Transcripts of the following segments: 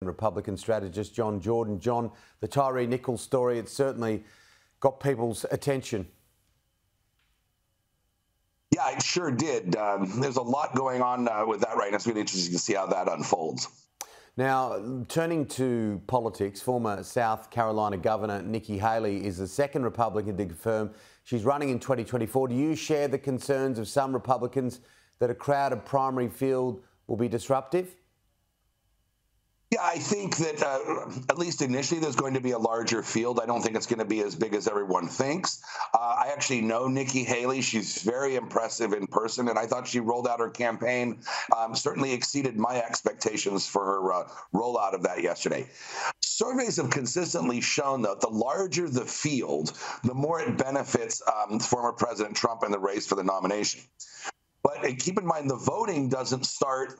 Republican Strategist John Jordan. John, the Tyree Nichols story, it's certainly got people's attention. Yeah, it sure did. There's a lot going on with that right now. It's really interesting to see how that unfolds. Now, turning to politics, former South Carolina Governor Nikki Haley is the second Republican to confirm she's running in 2024. Do you share the concerns of some Republicans that a crowded primary field will be disruptive? Yeah, I think that at least initially there's going to be a larger field. I don't think it's going to be as big as everyone thinks. I actually know Nikki Haley. She's very impressive in person, and I thought she rolled out her campaign, certainly exceeded my expectations for her rollout of that yesterday. Surveys have consistently shown that the larger the field, the more it benefits former President Trump in the race for the nomination. But keep in mind, the voting doesn't start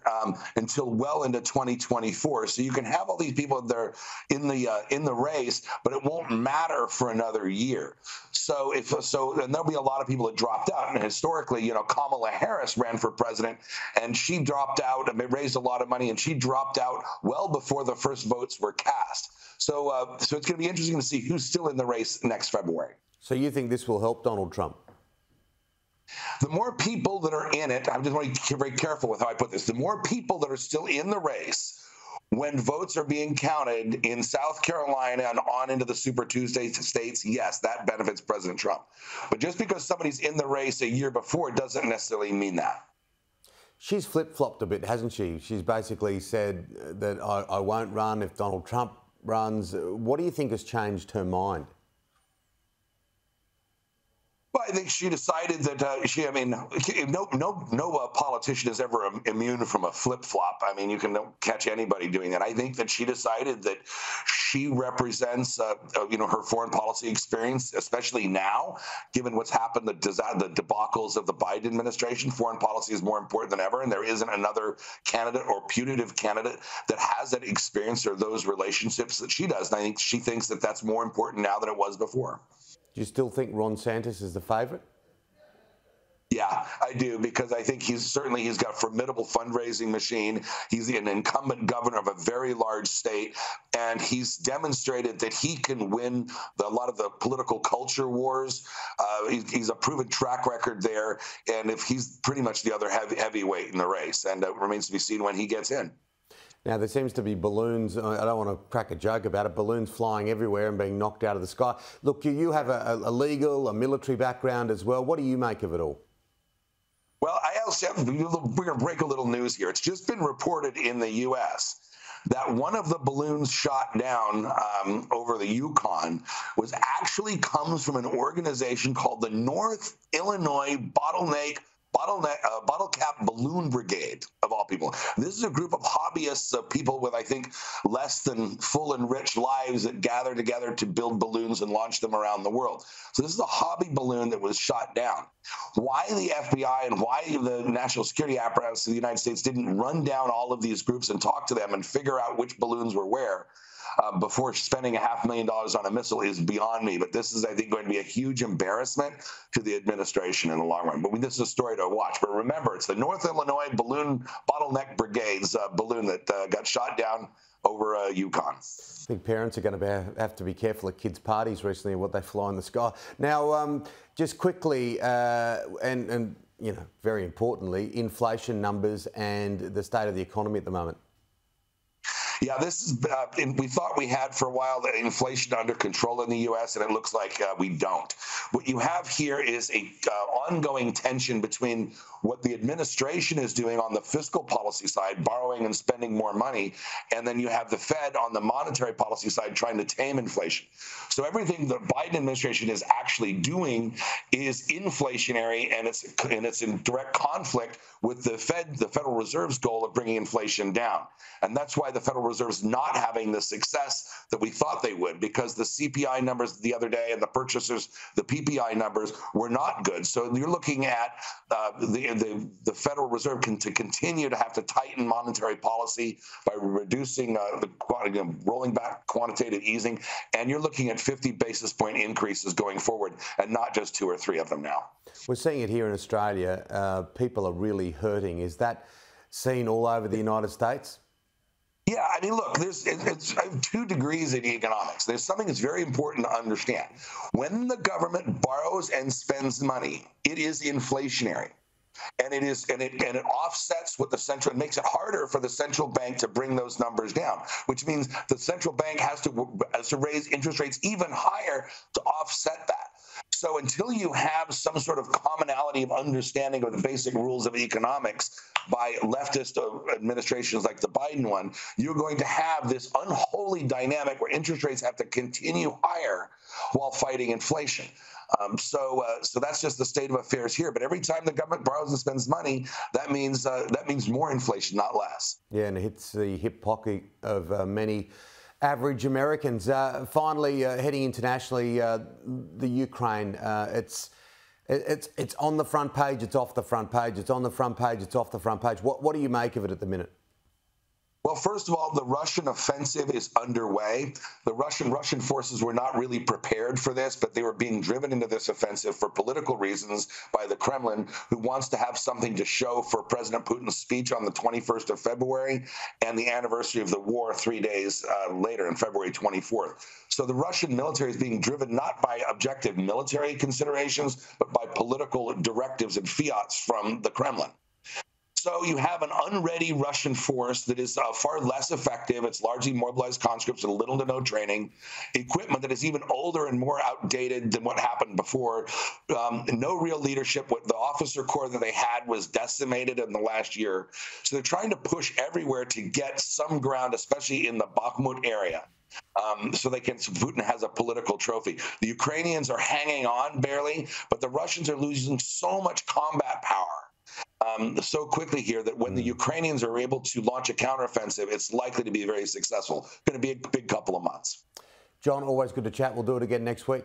until well into 2024. So you can have all these people that are in the race, but it won't matter for another year. So and there'll be a lot of people that dropped out. And historically, Kamala Harris ran for president, and she dropped out and raised a lot of money, and she dropped out well before the first votes were cast. So it's going to be interesting to see who's still in the race next February. So you think this will help Donald Trump? The more people that are in it, I just want to be very careful with how I put this, the more people that are still in the race when votes are being counted in South Carolina and on into the Super Tuesday states, yes, that benefits President Trump. But just because somebody's in the race a year before doesn't necessarily mean that. She's flip-flopped a bit, hasn't she? She's basically said that I won't run if Donald Trump runs. What do you think has changed her mind? Well, I think she decided that no politician is ever immune from a flip-flop. I mean, you can catch anybody doing that. I think that she decided that she represents, her foreign policy experience, especially now, given what's happened, the debacles of the Biden administration. Foreign policy is more important than ever, and there isn't another candidate or putative candidate that has that experience or those relationships that she does. And I think she thinks that that's more important now than it was before. Do you still think Ron DeSantis is the favourite? Yeah, I do, because I think he's got a formidable fundraising machine. He's an incumbent governor of a very large state, and he's demonstrated that he can win a lot of the political culture wars. He's a proven track record there, and if he's pretty much the other heavyweight in the race, and it remains to be seen when he gets in. Now, there seems to be balloons, I don't want to crack a joke about it, balloons flying everywhere and being knocked out of the sky. Look, you have a legal, a military background as well. What do you make of it all? Well, we're going to break a little news here. It's just been reported in the U.S. that one of the balloons shot down over the Yukon comes from an organization called the North Illinois Bottlecap Balloon Brigade, of all people. This is a group of hobbyists, of people with, I think, less than full and rich lives that gather together to build balloons and launch them around the world. So this is a hobby balloon that was shot down. Why the FBI and why the national security apparatus of the United States didn't run down all of these groups and talk to them and figure out which balloons were where before spending $500,000 on a missile is beyond me. But this is, I think, going to be a huge embarrassment to the administration in the long run. But this is a story to watch. But remember, it's the North Illinois Bottleneck Brigade's balloon that got shot down over Yukon. I think parents are going to have to be careful at kids' parties recently what they fly in the sky. Now, just quickly, and very importantly, inflation numbers and the state of the economy at the moment. Yeah, this is, we thought we had for a while the inflation under control in the U.S., and it looks like we don't. What you have here is a ongoing tension between what the administration is doing on the fiscal policy side, borrowing and spending more money, and then you have the Fed on the monetary policy side trying to tame inflation. So everything the Biden administration is actually doing is inflationary, and it's in direct conflict with the Federal Reserve's goal of bringing inflation down. And that's why the Federal Reserve's not having the success that we thought they would, because the CPI numbers the other day and the PPI numbers were not good. So you're looking at the Federal Reserve to continue to have to tighten monetary policy by reducing rolling back quantitative easing, and you're looking at 50 basis point increases going forward, and not just 2 or 3 of them now. We're seeing it here in Australia. People are really hurting. Is that seen all over the United States? Yeah, I mean, look, it's 2 degrees in economics. There's something that's very important to understand. When the government borrows and spends money, it is inflationary. And it offsets what the central, it makes it harder for the central bank to bring those numbers down, which means the central bank has to raise interest rates even higher to offset that. So until you have some sort of commonality of understanding of the basic rules of economics by leftist administrations like the Biden one, you're going to have this unholy dynamic where interest rates have to continue higher while fighting inflation. So that's just the state of affairs here. But every time the government borrows and spends money, that means more inflation, not less. Yeah, and it hits the hip pocket of many average Americans. Finally, heading internationally, the Ukraine. It's on the front page. It's off the front page. It's on the front page. It's off the front page. What do you make of it at the minute? Well, first of all, the Russian offensive is underway. The Russian forces were not really prepared for this, but they were being driven into this offensive for political reasons by the Kremlin, who wants to have something to show for President Putin's speech on the 21st of February and the anniversary of the war 3 days later, on February 24th. So the Russian military is being driven not by objective military considerations, but by political directives and fiats from the Kremlin. So you have an unready Russian force that is far less effective. It's largely mobilized conscripts with little to no training, equipment that is even older and more outdated than what happened before. No real leadership. What the officer corps that they had was decimated in the last year. So they're trying to push everywhere to get some ground, especially in the Bakhmut area. So Putin has a political trophy. The Ukrainians are hanging on barely, but the Russians are losing so much combat power so quickly here that when the Ukrainians are able to launch a counteroffensive, it's likely to be very successful. It's going to be a big couple of months. John, always good to chat. We'll do it again next week.